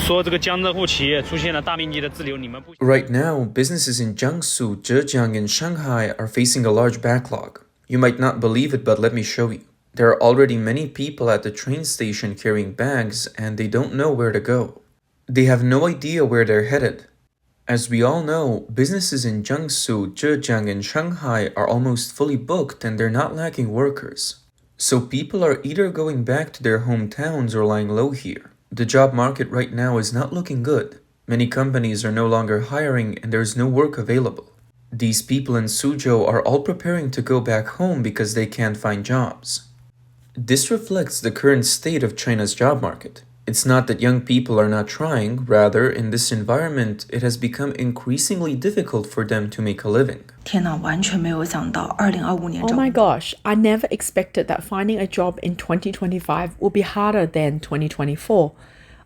Right now, businesses in Jiangsu, Zhejiang, and Shanghai are facing a large backlog. You might not believe it, but let me show you. There are already many people at the train station carrying bags, and they don't know where to go. They have no idea where they're headed. As we all know, businesses in Jiangsu, Zhejiang, and Shanghai are almost fully booked and they're not lacking workers. So people are either going back to their hometowns or lying low here. The job market right now is not looking good. Many companies are no longer hiring and there's no work available. These people in Suzhou are all preparing to go back home because they can't find jobs. This reflects the current state of China's job market. It's not that young people are not trying, rather, in this environment, it has become increasingly difficult for them to make a living. 天哪，完全没有想到2025年 Oh my gosh, I never expected that finding a job in 2025 would be harder than 2024.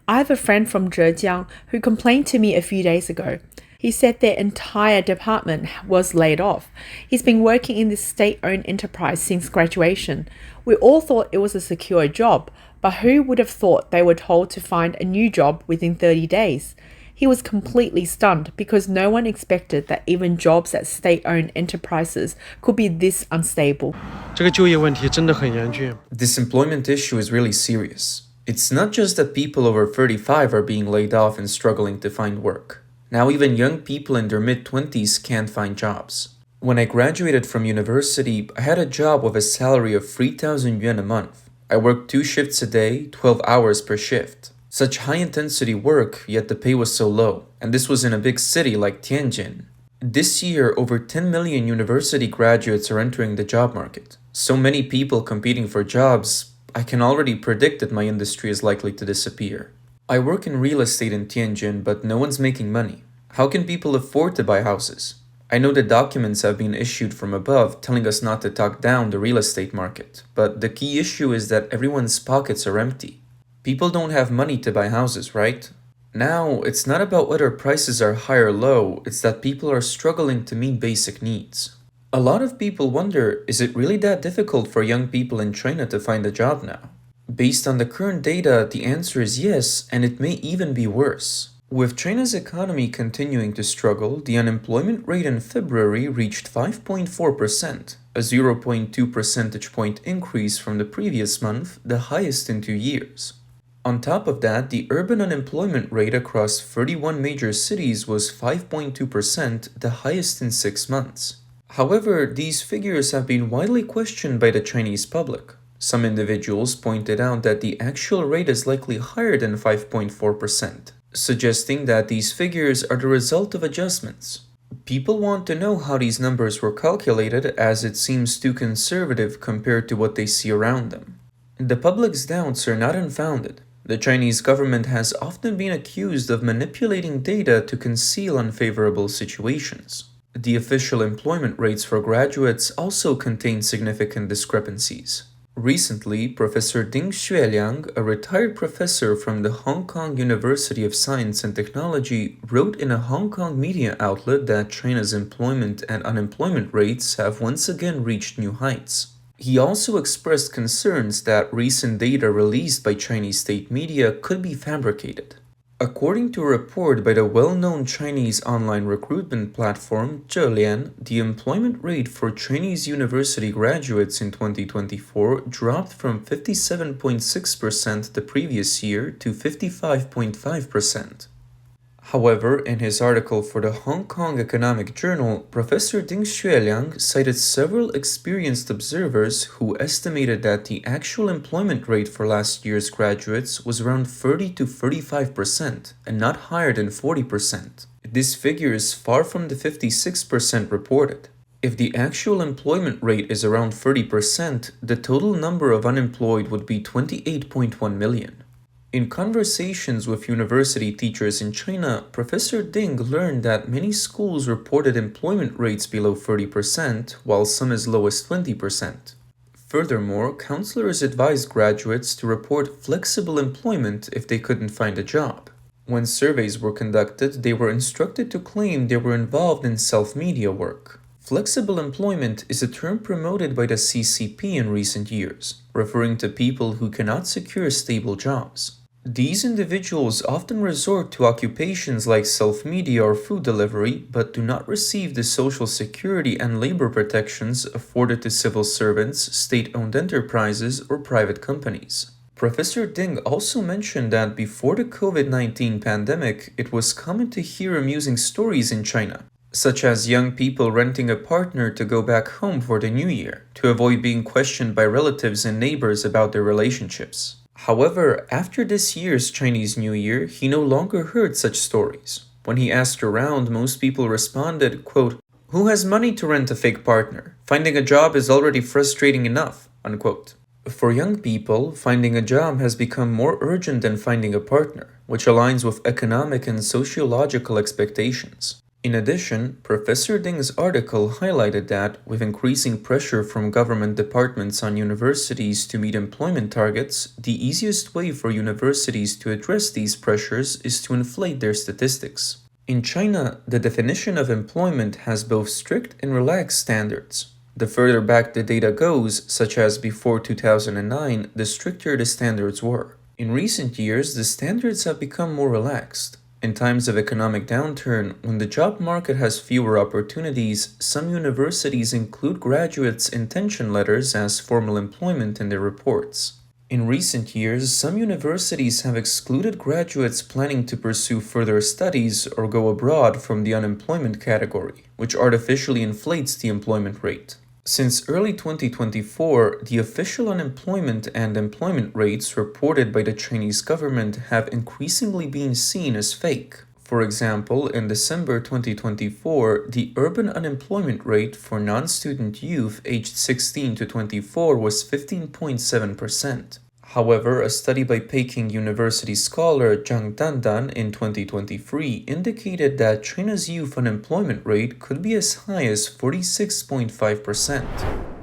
I have a friend from Zhejiang who complained to me a few days ago. He said their entire department was laid off. He's been working in this state-owned enterprise since graduation. We all thought it was a secure job, but who would have thought they were told to find a new job within 30 days? He was completely stunned because no one expected that even jobs at state-owned enterprises could be this unstable. 这个就业问题真的很严峻。 This employment issue is really serious. It's not just that people over 35 are being laid off and struggling to find work. Now even young people in their mid-20s can't find jobs. When I graduated from university, I had a job with a salary of 3,000 yuan a month. I worked 2 shifts a day, 12 hours per shift. Such high-intensity work, yet the pay was so low. And this was in a big city like Tianjin. This year, over 10 million university graduates are entering the job market. So many people competing for jobs, I can already predict that my industry is likely to disappear. I work in real estate in Tianjin, but no one's making money. How can people afford to buy houses? I know the documents have been issued from above telling us not to talk down the real estate market, but the key issue is that everyone's pockets are empty. People don't have money to buy houses, right? Now, it's not about whether prices are high or low, it's that people are struggling to meet basic needs. A lot of people wonder, is it really that difficult for young people in China to find a job now? Based on the current data, the answer is yes, and it may even be worse. With China's economy continuing to struggle, the unemployment rate in February reached 5.4%, a 0.2 percentage point increase from the previous month, the highest in 2 years. On top of that, the urban unemployment rate across 31 major cities was 5.2%, the highest in 6 months. However, these figures have been widely questioned by the Chinese public. Some individuals pointed out that the actual rate is likely higher than 5.4%, suggesting that these figures are the result of adjustments. People want to know how these numbers were calculated, as it seems too conservative compared to what they see around them. The public's doubts are not unfounded. The Chinese government has often been accused of manipulating data to conceal unfavorable situations. The official employment rates for graduates also contain significant discrepancies. Recently, Professor Ding Xueliang, a retired professor from the Hong Kong University of Science and Technology, wrote in a Hong Kong media outlet that China's employment and unemployment rates have once again reached new heights. He also expressed concerns that recent data released by Chinese state media could be fabricated. According to a report by the well-known Chinese online recruitment platform Zhelian, the employment rate for Chinese university graduates in 2024 dropped from 57.6% the previous year to 55.5%. However, in his article for the Hong Kong Economic Journal, Professor Ding Xueliang cited several experienced observers who estimated that the actual employment rate for last year's graduates was around 30 to 35% and not higher than 40%. This figure is far from the 56% reported. If the actual employment rate is around 30%, the total number of unemployed would be 28.1 million. In conversations with university teachers in China, Professor Ding learned that many schools reported employment rates below 30%, while some as low as 20%. Furthermore, counselors advised graduates to report flexible employment if they couldn't find a job. When surveys were conducted, they were instructed to claim they were involved in self-media work. Flexible employment is a term promoted by the CCP in recent years, referring to people who cannot secure stable jobs. These individuals often resort to occupations like self-media or food delivery, but do not receive the social security and labor protections afforded to civil servants, state-owned enterprises, or private companies. Professor Ding also mentioned that before the COVID-19 pandemic, it was common to hear amusing stories in China, such as young people renting a partner to go back home for the new year, to avoid being questioned by relatives and neighbors about their relationships. However, after this year's Chinese New Year, he no longer heard such stories. When he asked around, most people responded, quote, "Who has money to rent a fake partner? Finding a job is already frustrating enough," unquote. For young people, finding a job has become more urgent than finding a partner, which aligns with economic and sociological expectations. In addition, Professor Ding's article highlighted that, with increasing pressure from government departments on universities to meet employment targets, the easiest way for universities to address these pressures is to inflate their statistics. In China, the definition of employment has both strict and relaxed standards. The further back the data goes, such as before 2009, the stricter the standards were. In recent years, the standards have become more relaxed. In times of economic downturn, when the job market has fewer opportunities, some universities include graduates' intention letters as formal employment in their reports. In recent years, some universities have excluded graduates planning to pursue further studies or go abroad from the unemployment category, which artificially inflates the employment rate. Since early 2024, the official unemployment and employment rates reported by the Chinese government have increasingly been seen as fake. For example, in December 2024, the urban unemployment rate for non-student youth aged 16 to 24 was 15.7%. However, a study by Peking University scholar Zhang Dandan in 2023 indicated that China's youth unemployment rate could be as high as 46.5%.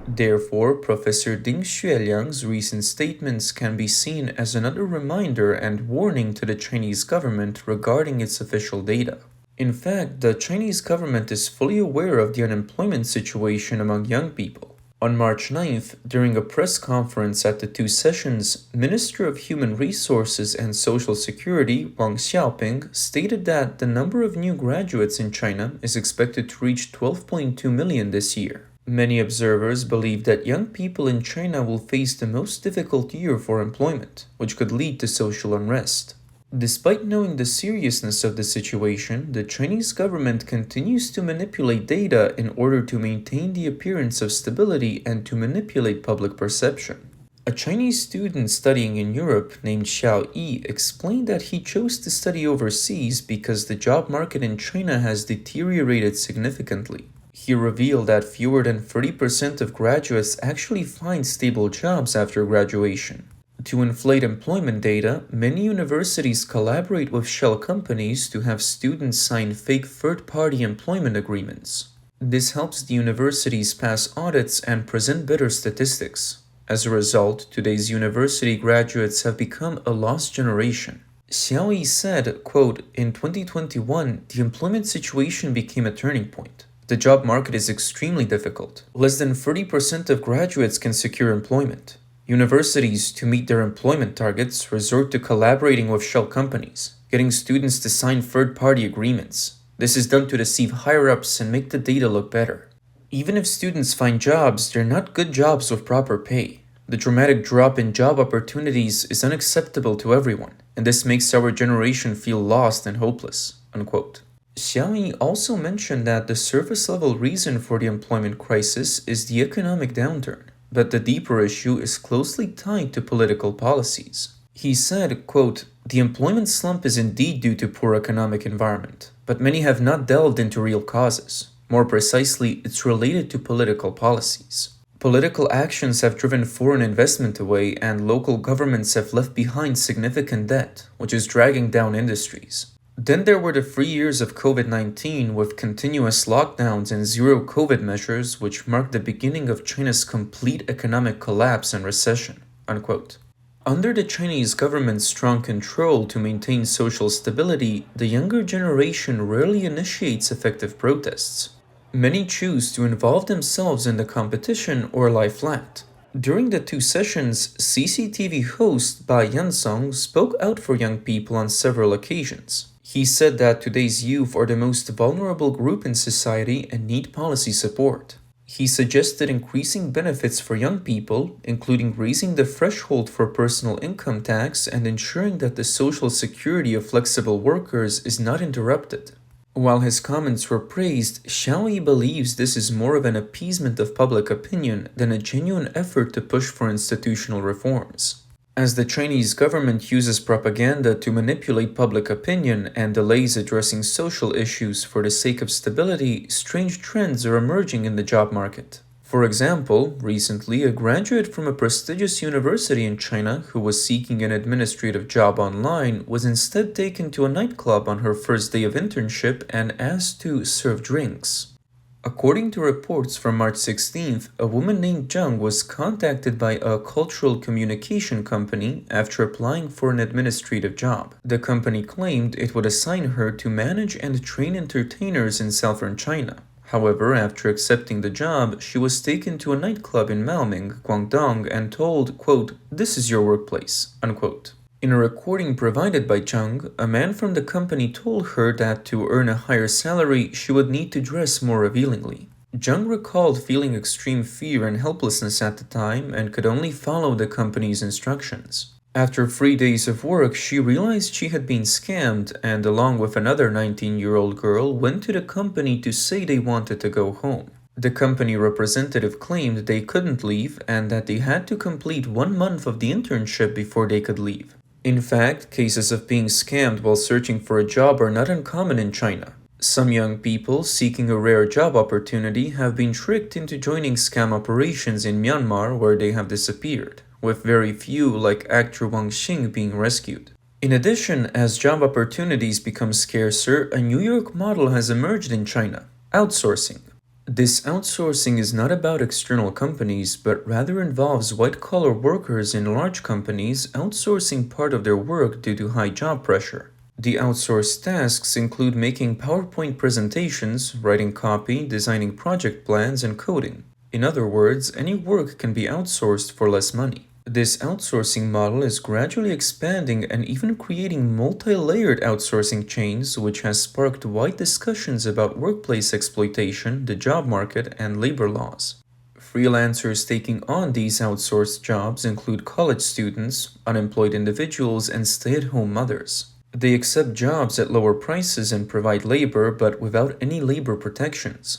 Therefore, Professor Ding Xueliang's recent statements can be seen as another reminder and warning to the Chinese government regarding its official data. In fact, the Chinese government is fully aware of the unemployment situation among young people. On March 9th, during a press conference at the two sessions, Minister of Human Resources and Social Security Wang Xiaoping stated that the number of new graduates in China is expected to reach 12.2 million this year. Many observers believe that young people in China will face the most difficult year for employment, which could lead to social unrest. Despite knowing the seriousness of the situation, the Chinese government continues to manipulate data in order to maintain the appearance of stability and to manipulate public perception. A Chinese student studying in Europe named Xiao Yi explained that he chose to study overseas because the job market in China has deteriorated significantly. He revealed that fewer than 30% of graduates actually find stable jobs after graduation. To inflate employment data, many universities collaborate with shell companies to have students sign fake third-party employment agreements. This helps the universities pass audits and present better statistics. As a result, today's university graduates have become a lost generation. Xiao Yi said, quote, "In 2021, the employment situation became a turning point. The job market is extremely difficult. Less than 30% of graduates can secure employment. Universities, to meet their employment targets, resort to collaborating with shell companies, getting students to sign third-party agreements. This is done to deceive higher-ups and make the data look better. Even if students find jobs, they're not good jobs with proper pay. The dramatic drop in job opportunities is unacceptable to everyone, and this makes our generation feel lost and hopeless," unquote. Xiao Yi also mentioned that the surface-level reason for the employment crisis is the economic downturn, but the deeper issue is closely tied to political policies. He said, quote, "The employment slump is indeed due to poor economic environment, but many have not delved into real causes. More precisely, it's related to political policies. Political actions have driven foreign investment away, and local governments have left behind significant debt, which is dragging down industries. Then there were the 3 years of COVID-19 with continuous lockdowns and zero COVID measures, which marked the beginning of China's complete economic collapse and recession," unquote. Under the Chinese government's strong control to maintain social stability, the younger generation rarely initiates effective protests. Many choose to involve themselves in the competition or lie flat. During the two sessions, CCTV host Ba Yansong spoke out for young people on several occasions. He said that today's youth are the most vulnerable group in society and need policy support. He suggested increasing benefits for young people, including raising the threshold for personal income tax and ensuring that the social security of flexible workers is not interrupted. While his comments were praised, Xiao Yi believes this is more of an appeasement of public opinion than a genuine effort to push for institutional reforms. As the Chinese government uses propaganda to manipulate public opinion and delays addressing social issues for the sake of stability, strange trends are emerging in the job market. For example, recently a graduate from a prestigious university in China who was seeking an administrative job online was instead taken to a nightclub on her first day of internship and asked to serve drinks. According to reports from March 16th, a woman named Zhang was contacted by a cultural communication company after applying for an administrative job. The company claimed it would assign her to manage and train entertainers in southern China. However, after accepting the job, she was taken to a nightclub in Maoming, Guangdong, and told, quote, "This is your workplace," unquote. In a recording provided by Zhang, a man from the company told her that to earn a higher salary, she would need to dress more revealingly. Zhang recalled feeling extreme fear and helplessness at the time and could only follow the company's instructions. After 3 days of work, she realized she had been scammed and, along with another 19-year-old girl, went to the company to say they wanted to go home. The company representative claimed they couldn't leave and that they had to complete 1 month of the internship before they could leave. In fact, cases of being scammed while searching for a job are not uncommon in China. Some young people seeking a rare job opportunity have been tricked into joining scam operations in Myanmar where they have disappeared, with very few, like actor Wang Xing, being rescued. In addition, as job opportunities become scarcer, a New York model has emerged in China: outsourcing. This outsourcing is not about external companies, but rather involves white-collar workers in large companies outsourcing part of their work due to high job pressure. The outsourced tasks include making PowerPoint presentations, writing copy, designing project plans, and coding. In other words, any work can be outsourced for less money. This outsourcing model is gradually expanding and even creating multi-layered outsourcing chains, which has sparked wide discussions about workplace exploitation, the job market, and labor laws. Freelancers taking on these outsourced jobs include college students, unemployed individuals, and stay-at-home mothers. They accept jobs at lower prices and provide labor, but without any labor protections.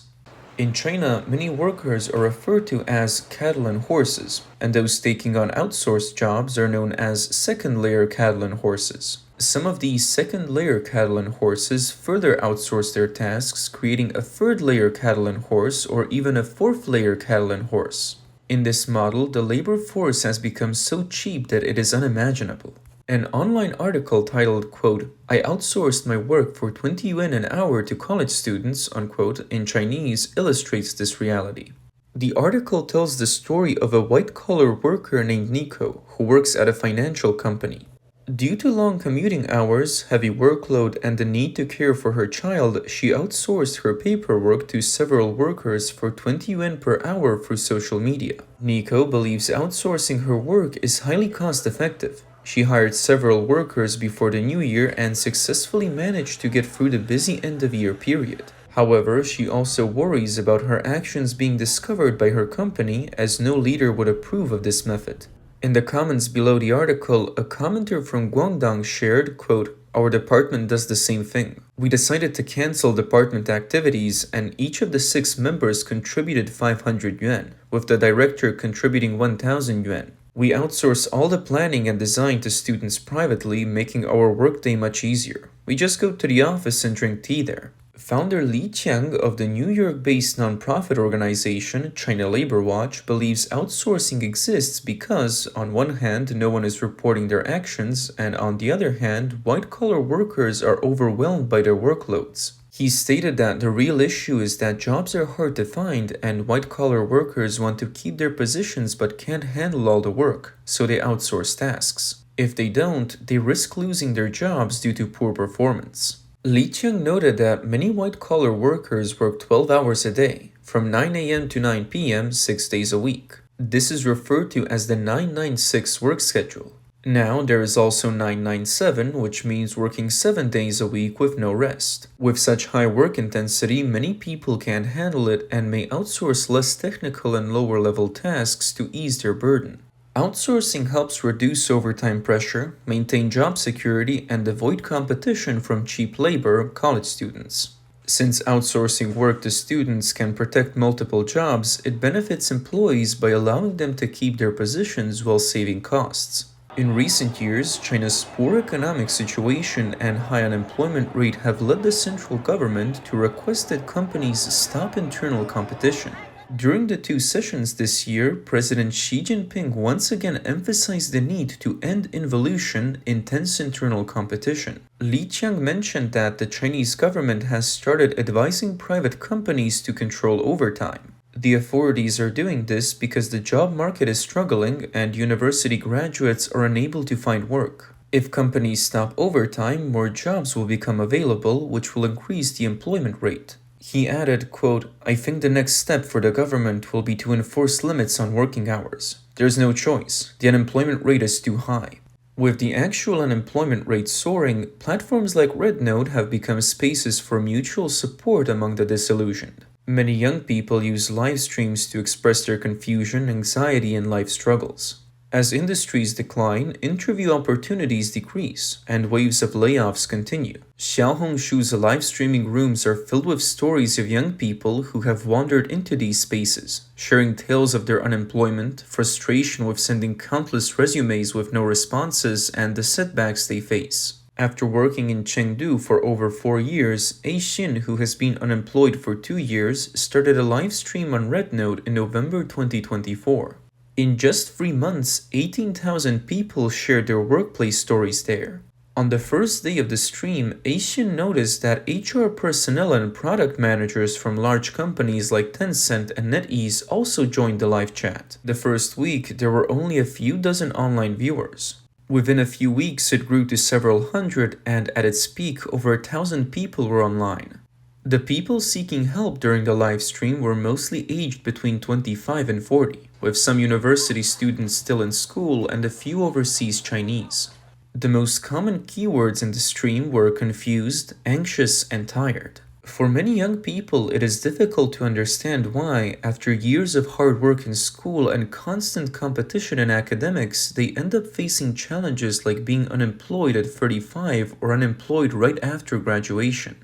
In China, many workers are referred to as cattle and horses, and those taking on outsourced jobs are known as second-layer cattle and horses. Some of these second-layer cattle and horses further outsource their tasks, creating a third-layer cattle and horse or even a fourth-layer cattle and horse. In this model, the labor force has become so cheap that it is unimaginable. An online article titled, quote, "I outsourced my work for 20 yuan an hour to college students," unquote, in Chinese illustrates this reality. The article tells the story of a white-collar worker named Nico, who works at a financial company. Due to long commuting hours, heavy workload, and the need to care for her child, she outsourced her paperwork to several workers for 20 yuan per hour through social media. Nico believes outsourcing her work is highly cost-effective. She hired several workers before the new year and successfully managed to get through the busy end-of-year period. However, she also worries about her actions being discovered by her company, as no leader would approve of this method. In the comments below the article, a commenter from Guangdong shared, quote, "Our department does the same thing. We decided to cancel department activities and each of the 6 members contributed 500 yuan, with the director contributing 1,000 yuan. We outsource all the planning and design to students privately, making our workday much easier. We just go to the office and drink tea there." Founder Li Qiang of the New York-based nonprofit organization China Labor Watch believes outsourcing exists because, on one hand, no one is reporting their actions, and on the other hand, white-collar workers are overwhelmed by their workloads. He stated that the real issue is that jobs are hard to find and white-collar workers want to keep their positions but can't handle all the work, so they outsource tasks. If they don't, they risk losing their jobs due to poor performance. Li Qiang noted that many white-collar workers work 12 hours a day, from 9 a.m. to 9 p.m. 6 days a week. This is referred to as the 996 work schedule. Now, there is also 997, which means working 7 days a week with no rest. With such high work intensity, many people can't handle it and may outsource less technical and lower level tasks to ease their burden. Outsourcing helps reduce overtime pressure, maintain job security, and avoid competition from cheap labor, college students. Since outsourcing work to students can protect multiple jobs, it benefits employees by allowing them to keep their positions while saving costs. In recent years, China's poor economic situation and high unemployment rate have led the central government to request that companies stop internal competition. During the two sessions this year, President Xi Jinping once again emphasized the need to end involution, intense internal competition. Li Qiang mentioned that the Chinese government has started advising private companies to control overtime. The authorities are doing this because the job market is struggling and university graduates are unable to find work. If companies stop overtime, more jobs will become available, which will increase the employment rate. He added, quote, "I think the next step for the government will be to enforce limits on working hours. There's no choice. The unemployment rate is too high." With the actual unemployment rate soaring, platforms like RedNote have become spaces for mutual support among the disillusioned. Many young people use live streams to express their confusion, anxiety, and life struggles. As industries decline, interview opportunities decrease, and waves of layoffs continue. Xiaohongshu's live streaming rooms are filled with stories of young people who have wandered into these spaces, sharing tales of their unemployment, frustration with sending countless resumes with no responses, and the setbacks they face. After working in Chengdu for over 4 years, A Xin, who has been unemployed for 2 years, started a live stream on RedNote in November 2024. In just 3 months, 18,000 people shared their workplace stories there. On the first day of the stream, A Xin noticed that HR personnel and product managers from large companies like Tencent and NetEase also joined the live chat. The first week, there were only a few dozen online viewers. Within a few weeks, it grew to several hundred, and at its peak, over 1,000 people were online. The people seeking help during the live stream were mostly aged between 25 and 40, with some university students still in school and a few overseas Chinese. The most common keywords in the stream were confused, anxious, and tired. For many young people, it is difficult to understand why, after years of hard work in school and constant competition in academics, they end up facing challenges like being unemployed at 35 or unemployed right after graduation.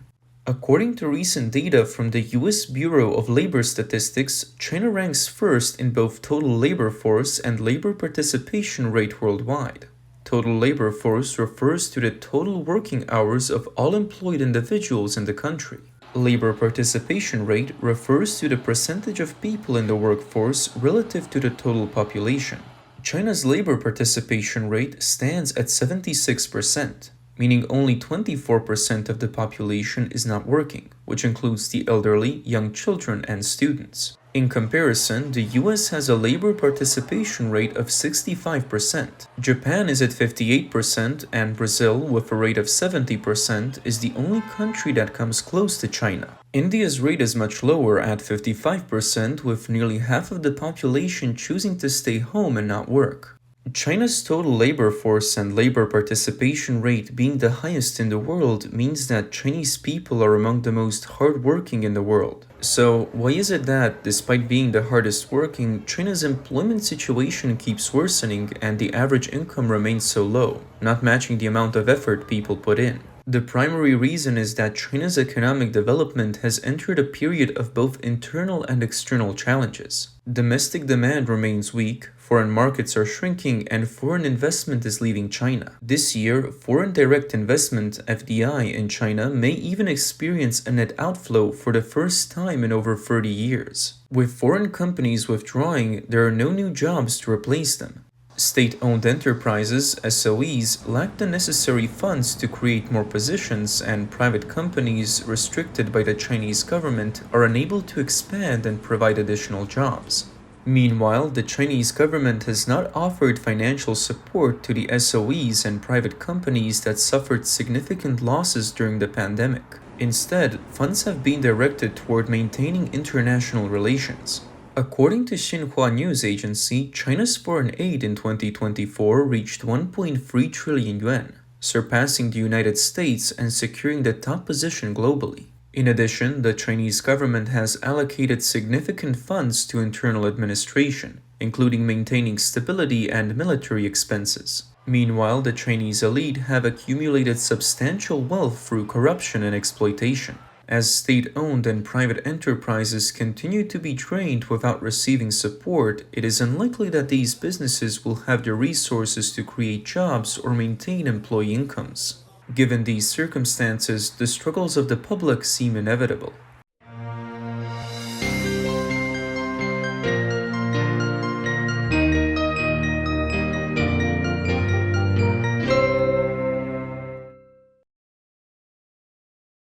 According to recent data from the US Bureau of Labor Statistics, China ranks first in both total labor force and labor participation rate worldwide. Total labor force refers to the total working hours of all employed individuals in the country. Labor participation rate refers to the percentage of people in the workforce relative to the total population. China's labor participation rate stands at 76%, meaning only 24% of the population is not working, which includes the elderly, young children, and students. In comparison, the US has a labor participation rate of 65%. Japan is at 58%, and Brazil, with a rate of 70%, is the only country that comes close to China. India's rate is much lower at 55%, with nearly half of the population choosing to stay home and not work. China's total labor force and labor participation rate being the highest in the world means that Chinese people are among the most hardworking in the world. So, why is it that, despite being the hardest working, China's employment situation keeps worsening and the average income remains so low, not matching the amount of effort people put in? The primary reason is that China's economic development has entered a period of both internal and external challenges. Domestic demand remains weak, foreign markets are shrinking, and foreign investment is leaving China. This year, foreign direct investment (FDI) in China may even experience a net outflow for the first time in over 30 years. With foreign companies withdrawing, there are no new jobs to replace them. State-owned enterprises, SOEs, lack the necessary funds to create more positions, and private companies, restricted by the Chinese government, are unable to expand and provide additional jobs. Meanwhile, the Chinese government has not offered financial support to the SOEs and private companies that suffered significant losses during the pandemic. Instead, funds have been directed toward maintaining international relations. According to Xinhua News Agency, China's foreign aid in 2024 reached 1.3 trillion yuan, surpassing the United States and securing the top position globally. In addition, the Chinese government has allocated significant funds to internal administration, including maintaining stability and military expenses. Meanwhile, the Chinese elite have accumulated substantial wealth through corruption and exploitation. As state-owned and private enterprises continue to be drained without receiving support, it is unlikely that these businesses will have the resources to create jobs or maintain employee incomes. Given these circumstances, the struggles of the public seem inevitable.